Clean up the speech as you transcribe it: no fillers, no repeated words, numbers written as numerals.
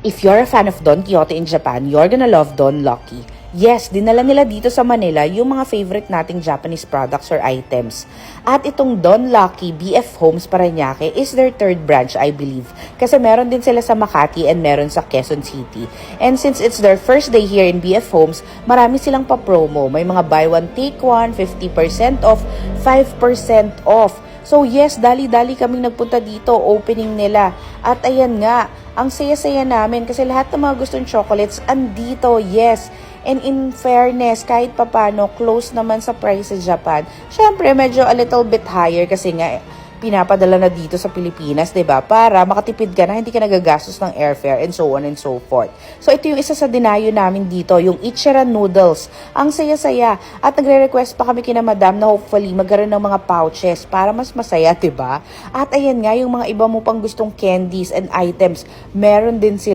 If you're a fan of Don Quijote in Japan, you're gonna love Don Lucky. Yes, dinala nila dito sa Manila yung mga favorite nating Japanese products or items. At itong Don Lucky BF Homes Parañaque is their third branch, I believe. Kasi meron din sila sa Makati and meron sa Quezon City. And since it's their first day here in BF Homes, marami silang pa-promo. May mga buy one, take one, 50% off, 5% off. So yes, dali-dali kaming nagpunta dito, opening nila. At ayan nga, ang saya-saya namin kasi lahat ng mga gustong chocolates andito, yes. And in fairness, kahit papano, close naman sa price sa Japan. Syempre, medyo a little bit higher kasi nga pinapadala na dito sa Pilipinas, 'di ba? Para makatipid ka na, hindi ka nagagastos ng airfare and so on and so forth. So ito yung isa sa dinayo namin dito, yung Ichiran noodles. Ang saya-saya at nagre-request pa kami kina Madam na hopefully magkaroon ng mga pouches para mas masaya, 'di ba? At ayan nga yung mga iba mo pang gustong candies and items, meron din sila.